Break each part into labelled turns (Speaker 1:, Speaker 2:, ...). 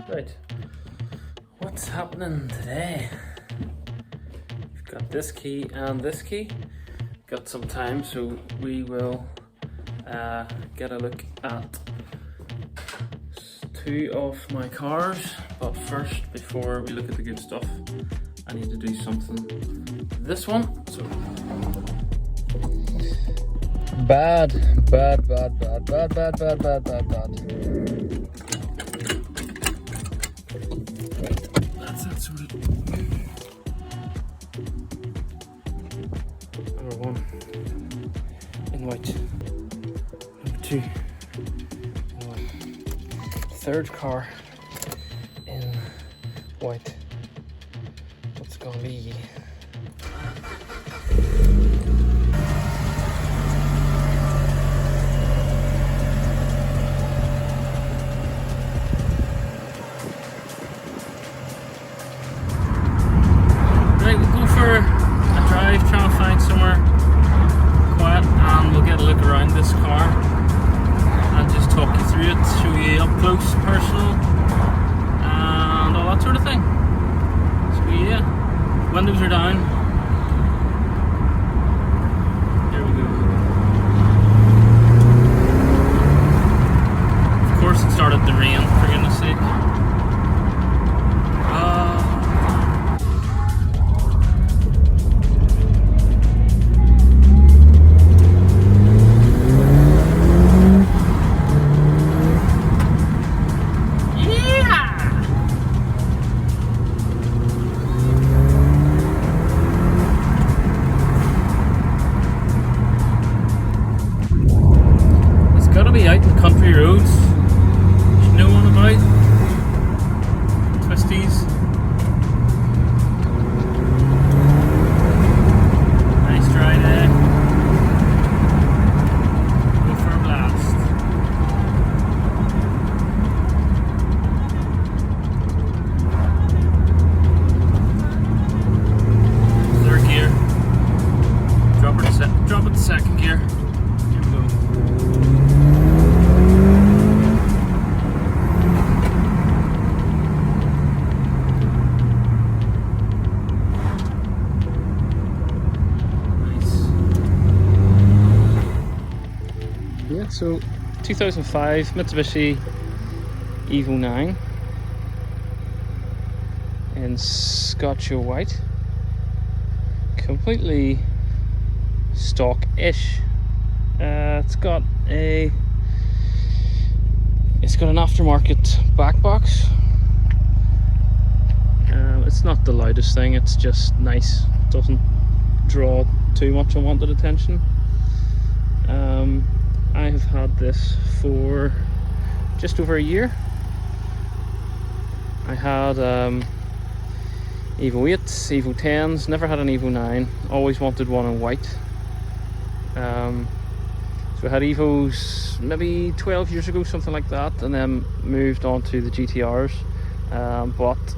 Speaker 1: Right, what's happening today? We've got this key and this key. Got some time, so we will get a look at two of my cars. But first, before we look at the good stuff, I need to do something. This one, so bad. That's that sorted. Number one in white. Number two in white. Third car in white. What's it gonna be? Trying to find somewhere quiet, and we'll get a look around this car and just talk you through it, show you up close, personal, and all that sort of thing. So yeah, windows are down. There we go. Of course it started to rain, for goodness sake. Out in country roads, there's no one about, twisties. Nice dry day. Go for a blast. Third gear. Drop it to second gear. Here we go. Yeah, so 2005 Mitsubishi Evo 9 in Scotch white, completely stock-ish. It's got an aftermarket back box. It's not the loudest thing, it's just nice. It doesn't draw too much unwanted attention. I have had this for just over a year. I had Evo 8s, Evo 10s, never had an Evo 9, always wanted one in white. So I had Evos maybe 12 years ago, something like that, and then moved on to the GTRs. But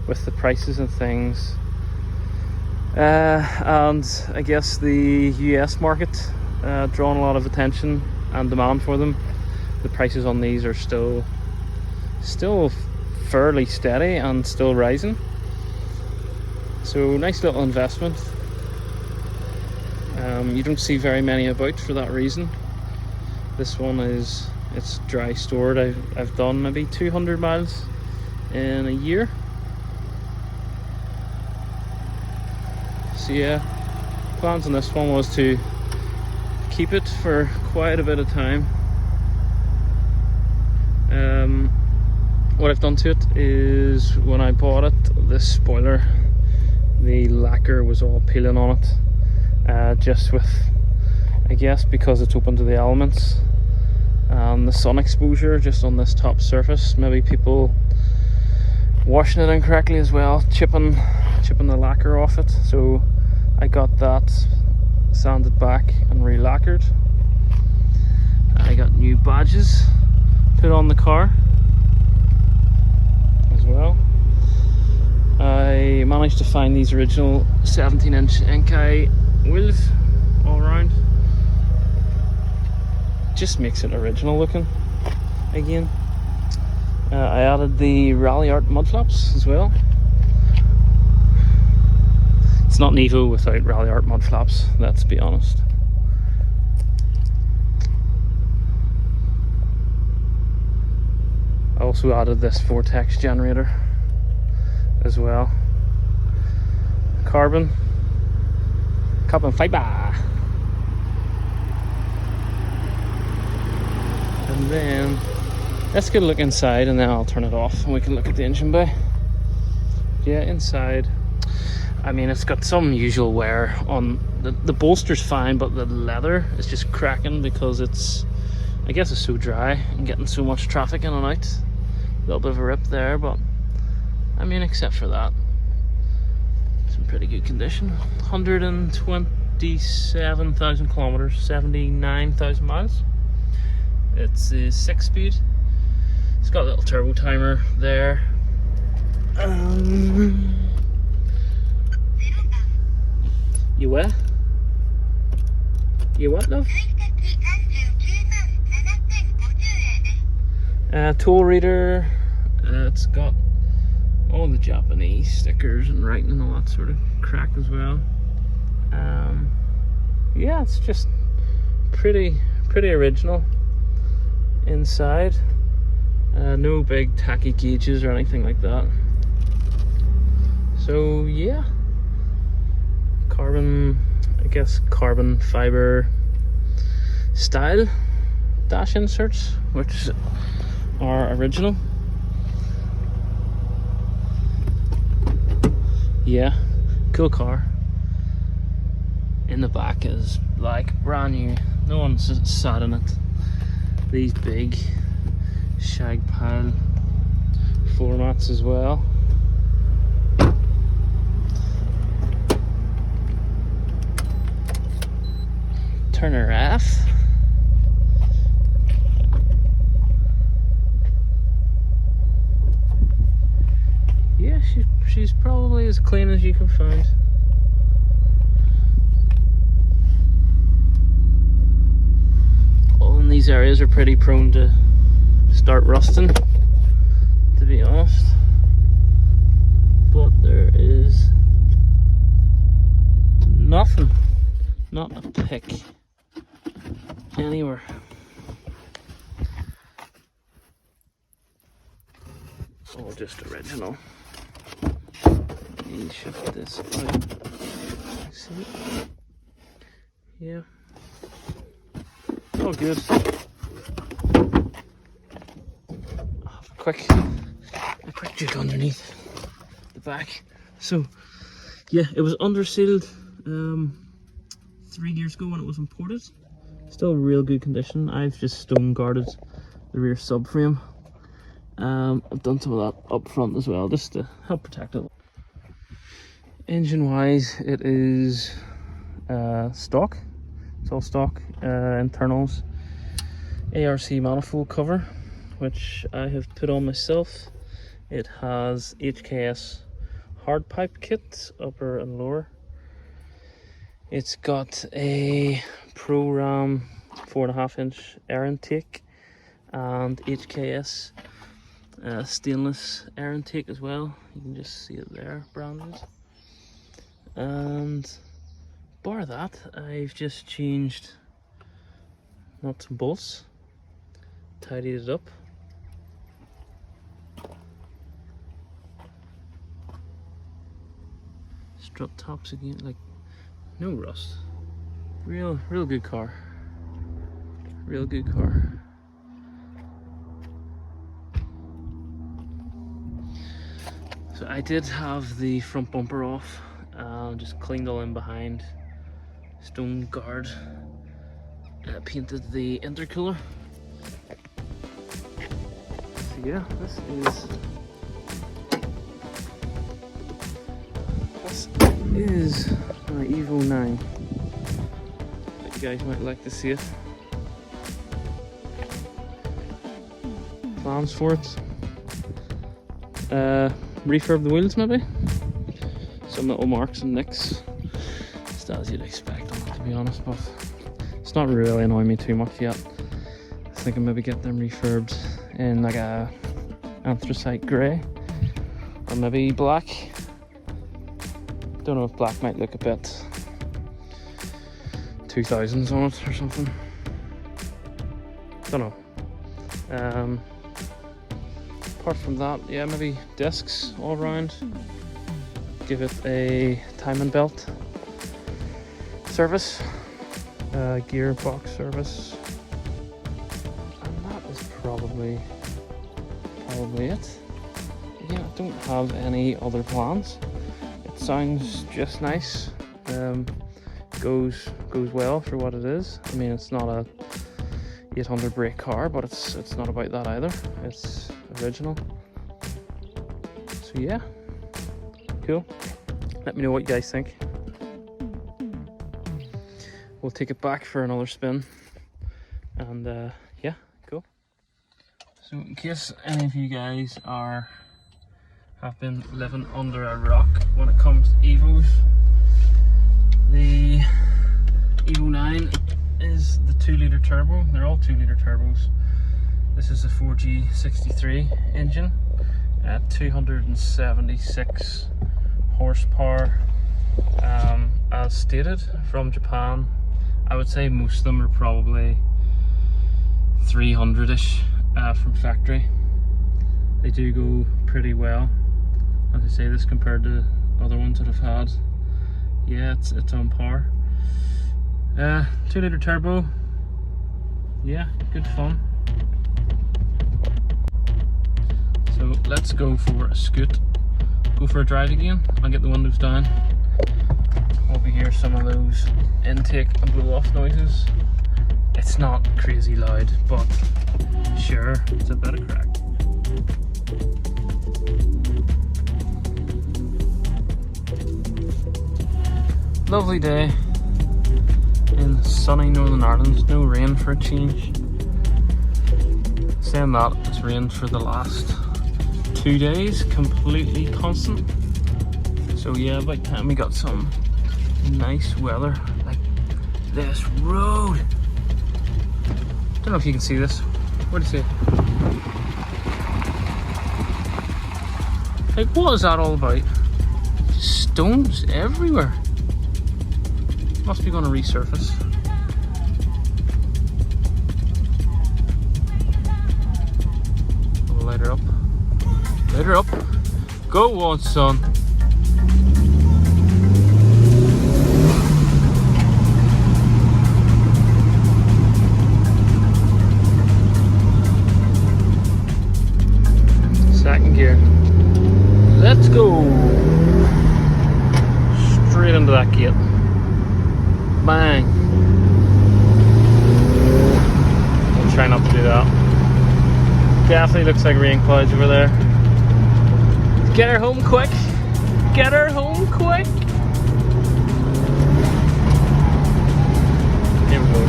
Speaker 1: with the prices and things, and I guess the US market drawing a lot of attention and demand for them, the prices on these are still fairly steady and still rising. So nice little investment. You don't see very many about for that reason. This one it's dry stored. I've done maybe 200 miles in a year. So yeah, plans on this one was to keep it for quite a bit of time. What I've done to it is, when I bought it, this spoiler, the lacquer was all peeling on it, just with, I guess because it's open to the elements and the sun exposure just on this top surface, maybe people washing it incorrectly as well, chipping the lacquer off it. So I got that sanded back and re-lacquered. I got new badges put on the car as well. I managed to find these original 17-inch Inkai wheels all around. Just makes it original looking again. I added the Rally Art mud flaps as well. It's not an Evo without Rally Art mud flaps, let's be honest. I also added this vortex generator as well. Carbon fiber. And then let's get a look inside, and then I'll turn it off and we can look at the engine bay. Yeah, inside, I mean, it's got some usual wear on the bolster's fine, but the leather is just cracking because it's, I guess it's so dry and getting so much traffic in and out. A little bit of a rip there, but I mean, except for that, it's in pretty good condition. 127,000 kilometers, 79,000 miles. It's a 6-speed. It's got a little turbo timer there. You what? You what, love? Tool reader. It's got all the Japanese stickers and writing and all that sort of crack as well. Yeah, it's just pretty original inside. No big tacky gauges or anything like that. So yeah, carbon, I guess carbon fiber style dash inserts, which are original. Yeah, cool car. In the back is like brand new, no one's sat in it. These big shag pile floor mats as well. Turn her off. Yeah, she's probably as clean as you can find. All in these areas are pretty prone to start rusting, to be honest. But there is nothing, not a pick anywhere. All just original. Let me shift this out. See? Yeah. All good. I'll have a quick juke underneath the back. So yeah, it was under sealed 3 years ago when it was imported. Still real good condition. I've just stone guarded the rear subframe. I've done some of that up front as well, just to help protect it. Engine wise, it is stock. It's all stock. Internals, ARC manifold cover, which I have put on myself. It has HKS hard pipe kit, upper and lower. It's got a Pro Ram 4.5-inch air intake and HKS stainless air intake as well. You can just see it there, branded. And bar that, I've just changed nuts and bolts, tidied it up. Strut tops again, like no rust. Real good car. Real good car. So I did have the front bumper off, just cleaned all in behind, stone guard, painted the intercooler. So yeah, this is my Evo 9. But you guys might like to see it. Plans for it. Refurb the wheels maybe. Some little marks and nicks. Just as you'd expect on it, to be honest, but it's not really annoying me too much yet. I think I'll maybe get them refurbed in like a anthracite grey, or maybe black. Don't know if black might look a bit 2000s on it or something. Don't know. Apart from that, yeah, maybe discs all around. Give it a timing belt service, gearbox service, and that is probably it. Yeah, I don't have any other plans. It sounds just nice. Goes well for what it is. I mean, it's not a 800 brake car, but it's not about that either. It's original. So yeah, cool. Let me know what you guys think. We'll take it back for another spin, and yeah, cool. So in case any of you guys have been living under a rock when it comes to Evos, the Evo 9 is the 2-litre turbo. They're all 2-litre turbos. This is a 4G63 engine at 276 horsepower, as stated, from Japan. I would say most of them are probably 300-ish from factory. They do go pretty well. As I say, this compared to other ones that I've had, yeah, it's on par. 2-litre turbo, yeah, good fun. So let's go for a scoot, go for a drive again. I'll get the windows down. Hope you hear some of those intake and blow off noises. It's not crazy loud, but sure, it's a bit of crack. Lovely day in sunny Northern Ireland. No rain for a change. Saying that, it's rained for the last 2 days, completely constant. So yeah, about time we got some nice weather. Like this road. Don't know if you can see this. What do you see? Like, what is that all about? Just stones everywhere. Must be going to resurface. Light her up. Light her up. Go on, son. Second gear. Let's go. Straight into that gate. Bang. I'll try not to do that. Definitely looks like rain clouds over there. Get her home quick. Get her home quick. Here we go.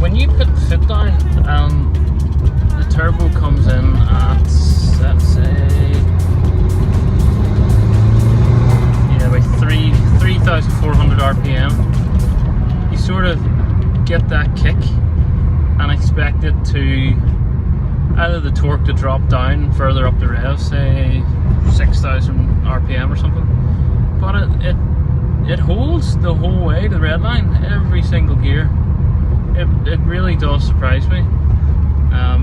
Speaker 1: When you put the foot down, the turbo comes in at, let's say, yeah, about 3,400 RPM. You sort of get that kick and expect it to, either the torque to drop down further up the rail, say 6,000 RPM or something, but it holds the whole way to the red line, every single gear. It really does surprise me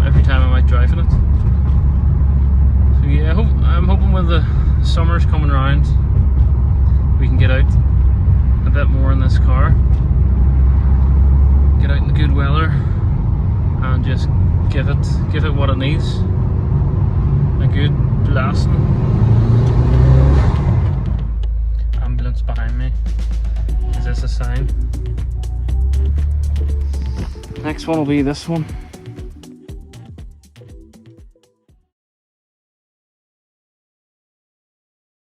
Speaker 1: every time I'm out driving it. So yeah, I'm hoping with the summers coming around, we can get out a bit more in this car. Get out in the good weather and just give it what it needs. A good blasting. Ambulance behind me. Is this a sign? next one will be this one.